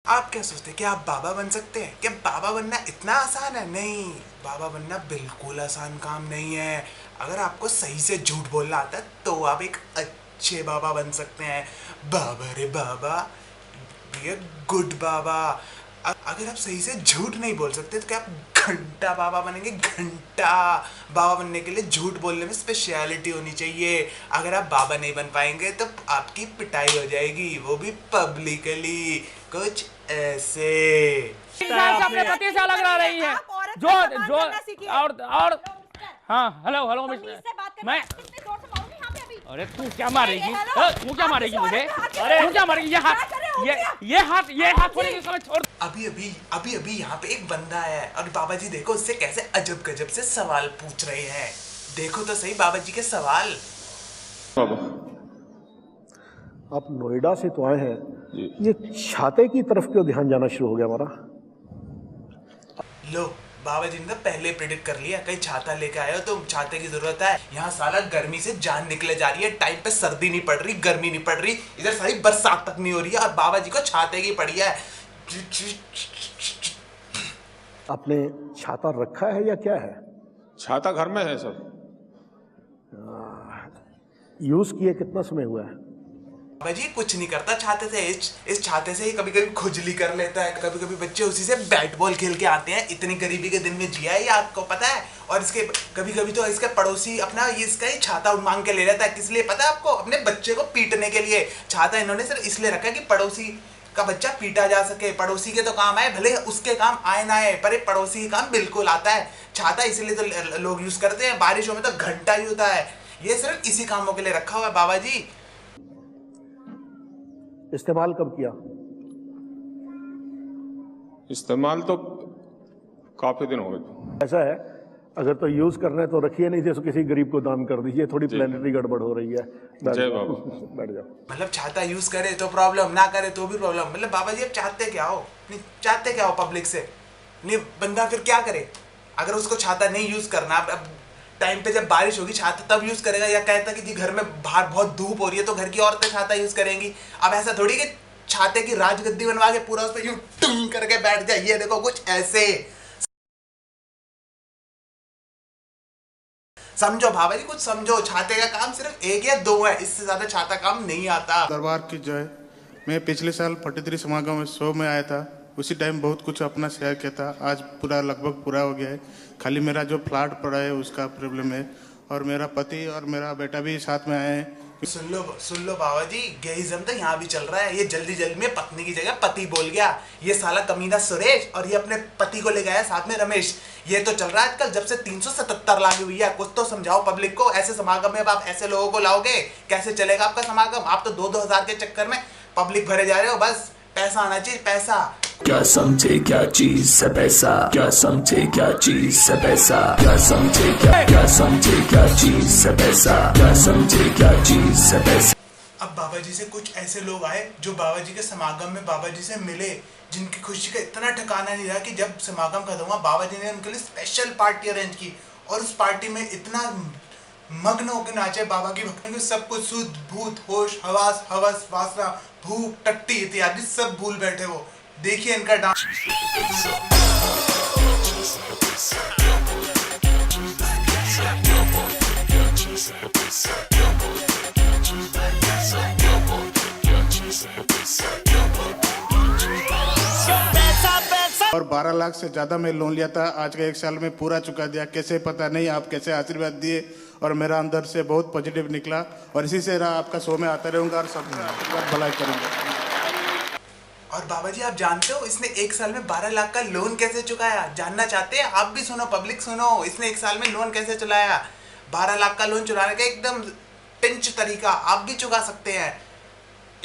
आप क्या सोचते हैं कि आप बाबा बन सकते हैं? क्या बाबा बनना इतना आसान है? नहीं, बाबा बनना बिल्कुल आसान काम नहीं है। अगर आपको सही से झूठ बोलना आता है तो आप एक अच्छे बाबा बन सकते हैं। बाबा रे बाबा, बी अ गुड बाबा। अगर आप सही से झूठ नहीं बोल सकते तो क्या आप घंटा बाबा बनेंगे? घंटा बाबा बनने के लिए झूठ बोलने में स्पेशलिटी होनी चाहिए। अगर आप बाबा नहीं बन पाएंगे तो आपकी पिटाई हो जाएगी, वो भी पब्लिकली, कुछ ऐसे। साल से अपने पति से अलग रह रही है। जो जो और हाँ, हेलो हेलो मैं अरे तू क्या मारेगी? तू क्या मारेगी मुझे? अरे तू क्या मारेगी? ये हाथ होने के समय छोड़। अभी अभी यहाँ पे एक बंदा है और बाबा जी देखो उससे कैसे अजब गजब से सवाल पूछ रहे हैं। देखो तो सही बाबा जी के सवाल। बाबा, आप नोएडा से तो आए हैं, ये छाते की तरफ क्यों ध्यान जाना शुरू हो गया हमारा? लो, बाबा जी ने तो पहले प्रेडिक्ट कर लिया, कहीं छाता लेके आए हो तो छाते की जरूरत है। यहाँ साला गर्मी से जान निकले जा रही है, टाइम पे सर्दी नहीं पड़ रही, गर्मी नहीं पड़ रही, इधर सारी बरसात तक नहीं हो रही है और बाबा जी को छाते की पड़ी है। आपने छाता रखा है या क्या है? छाता घर में है सर। यूज किए कितना समय हुआ है? बाबा जी कुछ नहीं करता छाते से, इस छाते से ही कभी कभी खुजली कर लेता है, कभी कभी बच्चे उसी से बैट बॉल खेल के आते हैं। इतनी गरीबी के दिन में जिया है ये आपको पता है। और इसके कभी कभी तो इसके पड़ोसी अपना ये इसका ही छाता मांग के ले लेता है। किस लिए पता है आपको? अपने बच्चे को पीटने के लिए। छाता इन्होंने सिर्फ इसलिए रखा है कि पड़ोसी का बच्चा पीटा जा सके। पड़ोसी के तो काम आए, भले उसके काम आए ना आए, पर पड़ोसी के काम बिल्कुल आता है। छाता इसलिए तो लोग यूज करते हैं, बारिशों में तो घंटा ही होता है। ये सिर्फ इसी कामों के लिए रखा हुआ है बाबा जी। इस्तेमाल कब किया? इस्तेमाल तो काफी दिन हो गए। ऐसा है, अगर तो यूज करना है तो रखिए, नहीं तो किसी गरीब को दान कर दीजिए। थोड़ी प्लानिटरी गड़बड़ हो रही है। जय बाबा। बैठ जाओ। मतलब छाता यूज करे तो प्रॉब्लम, ना करे तो भी प्रॉब्लम। मतलब बाबा जी अब चाहते क्या हो? नहीं चाहते क्या हो पब्लिक से? नहीं बंदा फिर क्या करे? अगर उसको छाता नहीं यूज करना, अब टाइम पे जब बारिश होगी छाता तब यूज करेगा, या कहता कि जी घर में बाहर बहुत धूप हो रही है तो घर की औरतें छाता यूज करेंगी। अब ऐसा थोड़ी कि छाते की राजगद्दी बनवा के पूरा उस पर यूं टुंग करके बैठ जाए। ये देखो कुछ ऐसे समझो बाबा जी, कुछ समझो। छाते का काम सिर्फ 1 या 2 है, इससे ज्यादा छाता काम नहीं आता। दरबार की जय। मैं पिछले साल 43 समागम शो में आया था, उसी टाइम बहुत कुछ अपना शेयर किया था। आज पूरा लगभग पूरा हो गया है। खाली मेरा जो फ्लैट पड़ा है उसका प्रॉब्लम है, और मेरा पति और मेरा बेटा भी साथ में आए हैं। सुन लो बाबा जी, गेइज्म तो यहाँ भी चल रहा है। ये जल्दी जल्दी में पत्नी की जगह पति बोल गया। ये साला कमीना सुरेश और ये अपने पति को ले गया साथ में रमेश। ये तो चल रहा है आजकल, जब से 377 लागू हुई है। कुछ तो समझाओ पब्लिक को। ऐसे समागम में अब आप ऐसे लोगों को लाओगे, कैसे चलेगा आपका समागम? आप तो 2-2 हजार के चक्कर में पब्लिक भरे जा रहे हो। बस पैसा आना चाहिए, पैसा। क्या समझे क्या चीज है पैसा? क्या समझे क्या चीज है पैसा? क्या समझे क्या समझे क्या चीज है पैसा? क्या समझे क्या चीज है पैसा? अब बाबा जी से कुछ ऐसे लोग आए जो बाबा जी के समागम में बाबा जी से मिले, जिनकी खुशी का इतना ठिकाना नहीं रहा कि जब समागम खत्म हुआ बाबा जी ने उनके लिए स्पेशल पार्टी अरेंज की। और उस पार्टी में इतना मग्न होकर नाचे बाबा की भक्ति में, सब कुछ शुद्ध भूत होश हवास हवस वासना भूख टट्टी इत्यादि सब भूल बैठे। वो देखिए इनका डांस। और 12 लाख से ज़्यादा मैं लोन लिया था, आज के 1 साल में पूरा चुका दिया। कैसे पता नहीं, आप कैसे आशीर्वाद दिए और मेरा अंदर से बहुत पॉजिटिव निकला। और इसी से आपका शो में आता रहूँगा और सबका आशीर्वाद भलाई करूँगा। और बाबा जी आप जानते हो इसने 1 साल में 12 लाख का लोन कैसे चुकाया? जानना चाहते हैं? आप भी सुनो, पब्लिक सुनो। इसने 1 साल में लोन कैसे चुकाया? 12 लाख का लोन चुराने का एकदम पिंच तरीका आप भी चुका सकते हैं।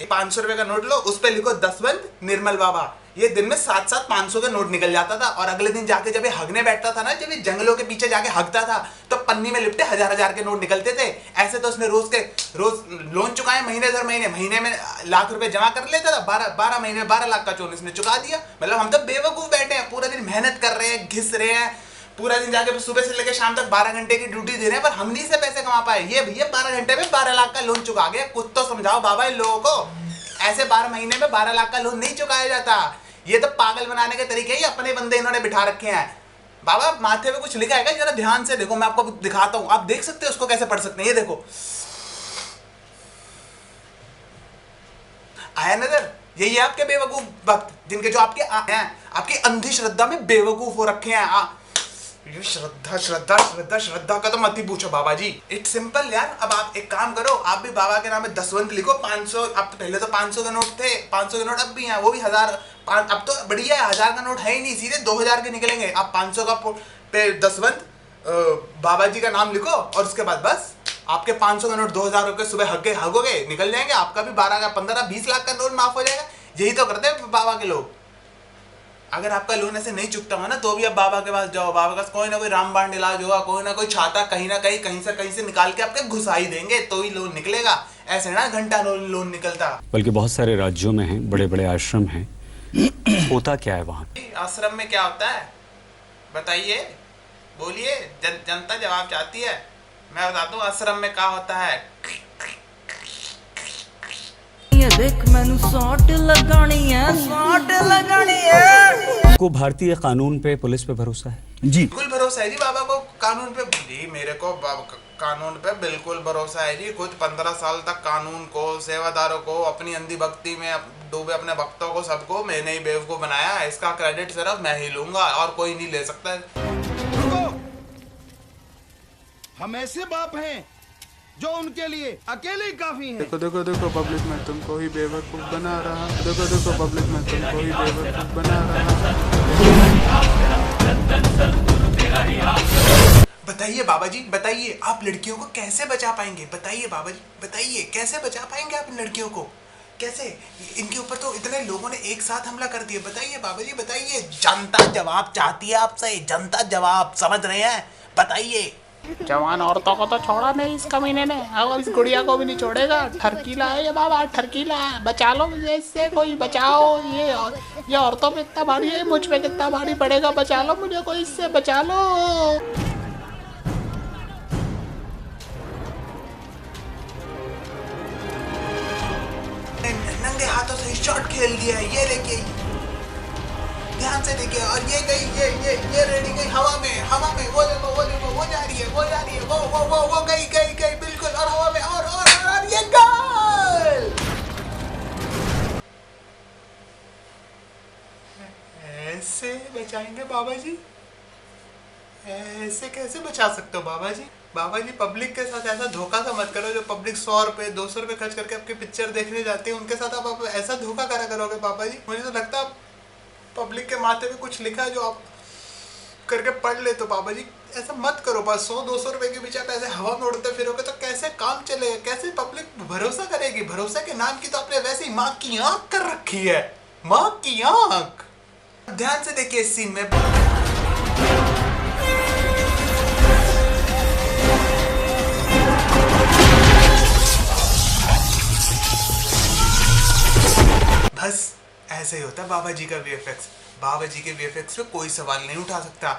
500 रुपए का नोट लो, उस पर लिखो 10 बंद निर्मल बाबा। ये दिन में 7-7 500 का नोट निकल जाता था। और अगले दिन जाके जब ये हगने बैठता था ना, जब ये जंगलों के पीछे जाके हगता था, तो पन्नी में लिपटे 1000-1000 के नोट निकलते थे। ऐसे तो उसने रोज लोन चुकाए, महीने दर महीने में लाख रुपए जमा कर लेता था। 12 महीने में 12 लाख का लोन इसने चुका दिया। मतलब हम तो बेवकूफ बैठे हैं, पूरा दिन मेहनत कर रहे हैं, घिस रहे हैं, पूरा दिन जाके सुबह से लेकर शाम तक 12 घंटे की ड्यूटी दे रहे हैं, पर हम नहीं से पैसे कमा पाए। ये भैया 12 घंटे में 12 लाख का लोन चुका गया। कुछ तो समझाओ बाबा इन लोगों को। ऐसे 12 महीने में 12 लाख का लोन नहीं चुकाया जाता। ये तो पागल बनाने के तरीके ही अपने बंदे इन्होंने बिठा रखे हैं। बाबा माथे पे कुछ लिखा है क्या? जरा ध्यान से देखो, मैं आपको दिखाता हूँ, आप देख सकते हो उसको कैसे पढ़ सकते हैं। ये देखो, आया नजर? यही है आपके बेवकूफ भक्त, जिनके जो आपके हैं, आपकी अंधी श्रद्धा में बेवकूफ हो रखे हैं। ये श्रद्धा श्रद्धा श्रद्धा श्रद्धा का तो मत ही पूछो बाबा जी। इट्स सिंपल यार। अब आप एक काम करो, आप भी बाबा के नाम में दसवंत लिखो। 500, अब तो पहले तो 500 के नोट थे, 500 के नोट अब भी हैं, वो भी 1000। अब तो बढ़िया है, 1000 का नोट है ही नहीं, सीधे 2000 के निकलेंगे। आप 500 का पे दसवंत बाबा जी का नाम लिखो, और उसके बाद बस आपके 500 का नोट 2000 रुपये सुबह हगोगे निकल जाएंगे। आपका भी 12 का 15 20 लाख का नोट माफ हो जाएगा। यही तो करते हैं बाबा के लोग। अगर आपका लोन ऐसे नहीं चुकता हो ना, तो भी आप बाबा के पास जाओ, बाबा के पास कोई ना कोई रामबाण इलाज होगा, कोई ना कोई छाता कहीं ना कहीं कहीं से निकाल के आपके घुसा ही देंगे, तो ही लोन निकलेगा। ऐसे ना घंटा लोन निकलता। बल्कि बहुत सारे राज्यों में हैं, बड़े बड़े आश्रम हैं। होता क्या है वहाँ? आश्रम में क्या होता है बताइए, बोलिए, जनता जवाब चाहती है। मैं बताता हूँ आश्रम में क्या होता है। देख मैनू सॉट लगानी है, सॉट लगानी है। को भारतीय कानून पे, पुलिस पे भरोसा है? जी बिल्कुल भरोसा है जी बाबा को कानून पे। जी मेरे को कानून पे बिल्कुल भरोसा है जी। खुद 15 साल तक कानून को, सेवादारों को, अपनी अंधी भक्ति में डूबे अपने भक्तों को, सबको मैंने ही बेवकूफ बनाया। इसका क्रेडिट सिर्फ मैं ही लूंगा और कोई नहीं ले सकता। हम ऐसे बाप हैं जो उनके लिए अकेले ही काफी हैं। देखो देखो देखो पब्लिक में तुमको ही बेवकूफ बना रहा। देखो देखो पब्लिक में तुमको ही बेवकूफ बना रहा। बताइए बाबा जी, बताइए आप लड़कियों को कैसे बचा पाएंगे? बताइए बाबा जी, बताइए कैसे बचा पाएंगे आप इन लड़कियों को? कैसे? इनके ऊपर तो इतने लोगों ने एक साथ हमला कर दिया। बताइए बाबा जी, बताइए। जनता जवाब चाहती है आपसे, जनता जवाब, समझ रहे हैं? बताइए। जवान औरतों को तो छोड़ा नहीं इस कमीने ने, और इस गुड़िया को भी नहीं छोड़ेगा। ठरकीला है ये बाबा, ठरकीला है। बचा लो मुझे इससे, कोई बचाओ। ये औरतों पे इतना भारी है, मुझ पे कितना भारी पड़ेगा। बचा लो मुझे, कोई इससे बचा लो। नंगे हाथों से शॉट खेल दिया है। ये देखिए, ध्यान से देखिए। और ये गई, ये रेडी गई हवा में, हवा में। वो देखो, वो देखो, वो जा रही है, वो जा रही है, वो गई बिल्कुल। और हवा में, और ये गोल। ऐसे बचाएंगे बाबा जी? ऐसे कैसे बचा सकते हो बाबा जी? बाबा जी पब्लिक के साथ ऐसा धोखा सा मत करो। जो पब्लिक 100 रुपए 200 रुपए खर्च करके आपकी पिक्चर देखने जाती है, उनके साथ आप ऐसा धोखा करा करोगे बाबा जी? मुझे तो लगता है पब्लिक के माथे पे कुछ लिखा है जो आप करके पढ़ ले तो बाबा जी ऐसा मत करो। बस 100-200 रुपए के पीछे आप ऐसे हवा में उड़ते फिरोगे तो कैसे काम चलेगा? कैसे पब्लिक भरोसा करेगी? भरोसा के नाम की तो आपने वैसे ही माँ की आंख कर रखी है, माँ की आंख। ध्यान से देखिए इस सीन में। बस ऐसे ही होता है बाबा जी का वीएफएक्स। बाबा जी के वीएफएक्स पे कोई सवाल नहीं उठा सकता,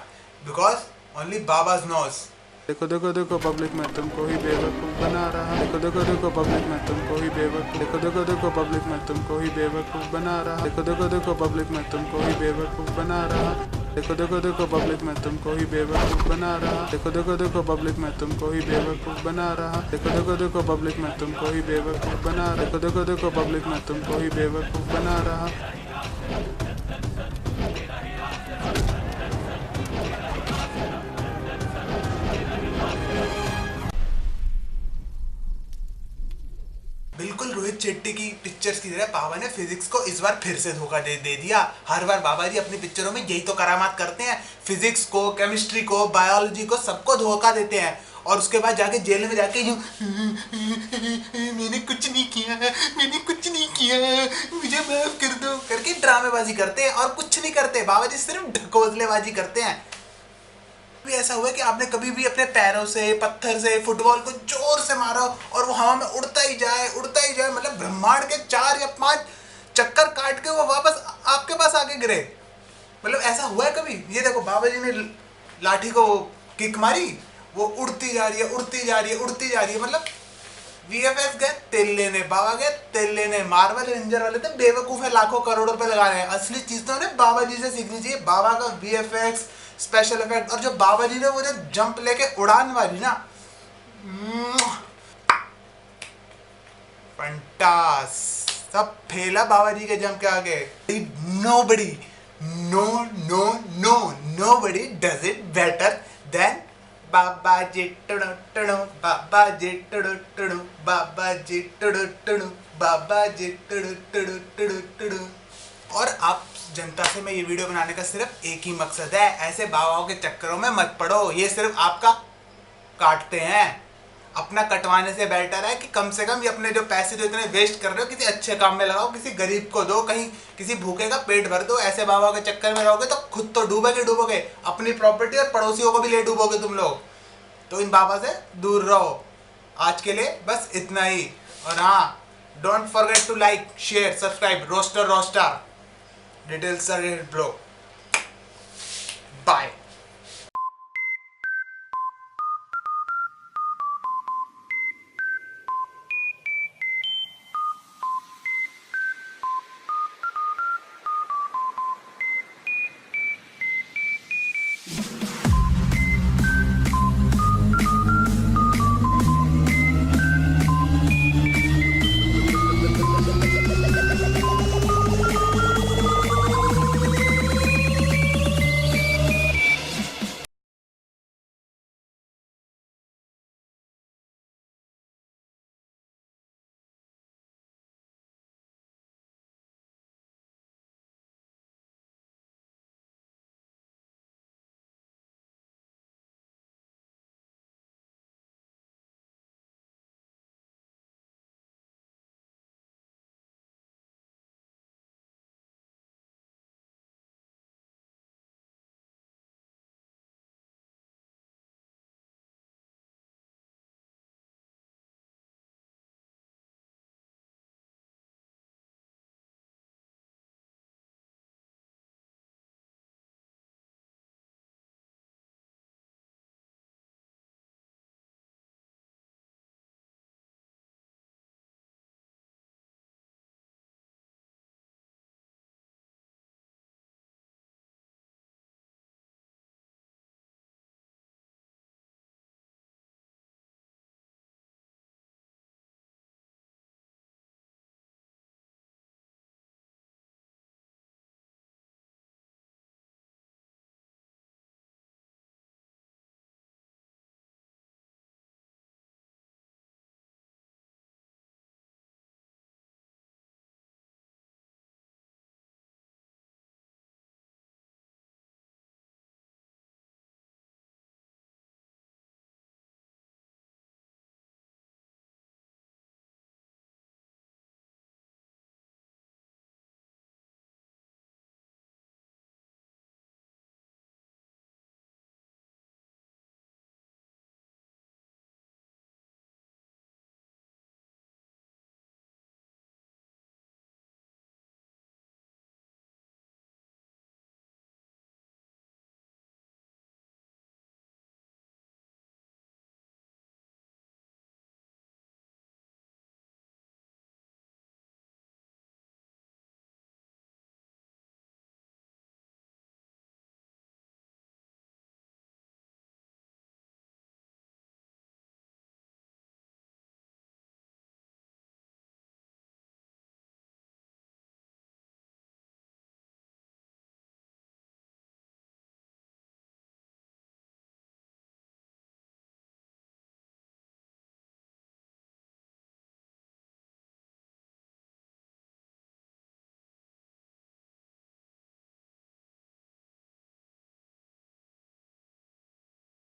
बिकॉज ओनली बाबा नोस। देखो देखो देखो पब्लिक में तुमको ही बेवकूफ बना रहा। देखो देखो देखो पब्लिक में तुमको ही बेवकूफ। देखो देखो देखो पब्लिक में तुमको ही बेवकूफ बना रहा। देखो देखो देखो पब्लिक में तुमको ही बेवकूफ बना रहा। देखो देखो देखो पब्लिक में तुमको ही बेवकूफ बना रहा। देखो देखो देखो पब्लिक में तुमको ही बेवकूफ बना रहा। देखो देखो देखो पब्लिक में तुमको ही बेवकूफ बना। देखो देखो देखो पब्लिक में तुमको ही बेवकूफ बना रहा। बिल्कुल रोहित शेट्टी की पिक्चर्स की तरह बाबा ने फिजिक्स को इस बार फिर से धोखा दे दिया। हर बार बाबा जी अपनी पिक्चरों में यही तो करामात करते हैं। फिजिक्स को, केमिस्ट्री को, बायोलॉजी को, सबको धोखा देते हैं। और उसके बाद जाके जेल में जाके यूं मैंने कुछ नहीं किया, मैंने कुछ नहीं किया, मुझे माफ कर दो करके ड्रामेबाजी करते हैं और कुछ नहीं करते। बाबा जी सिर्फ ढकोसलेबाजी करते हैं। भी ऐसा हुआ कि आपने कभी भी अपने पैरों से, पत्थर से फुटबॉल को जोर से मारा और वो हवा में उड़ता ही जाए, मतलब ब्रह्मांड के 4 या 5 चक्कर काट के वो वापस आपके पास आके गिरे? मतलब ऐसा हुआ है कभी? ये देखो बाबा जी ने लाठी को किक मारी, वो उड़ती जा रही है, उड़ती जा रही है, उड़ती जा रही है। मतलब VFX गए तेल लेने, बाबा गए तेल लेने, मार्वल रेंजर वाले थे बेवकूफ है, लाखों करोड़ रुपए लगा रहे हैं। असली चीज तो उन्हें बाबा जी से सीखनी चाहिए, बाबा का VFX स्पेशल इफेक्ट। और जो बाबा जी ने वो जो जंप लेके उड़ान वाली ना, फंटास, सब फेला बाबा जी के जंप के आगे। Nobody, nobody does it better than बाबा जी टुडु टुडु, बाबा जी टुडु टुडु, बाबा जी टुडु टुडु, बाबा जी टुडु टुडु टुडु टुडु। और आप जनता से मैं ये वीडियो बनाने का सिर्फ एक ही मकसद है, ऐसे बाबाओं के चक्करों में मत पड़ो, ये सिर्फ आपका काटते हैं। अपना कटवाने से बेटर है कि कम से कम ये अपने जो पैसे जो इतने वेस्ट कर रहे हो किसी अच्छे काम में लगाओ, किसी गरीब को दो, कहीं किसी भूखे का पेट भर दो। ऐसे बाबा के चक्कर में रहोगे तो खुद तो डूबोगे, अपनी प्रॉपर्टी और पड़ोसियों को भी ले डूबोगे तुम लोग। तो इन बाबा से दूर रहो। आज के लिए बस इतना ही। और हाँ, don't forget to like, share, subscribe. Roster details are bro.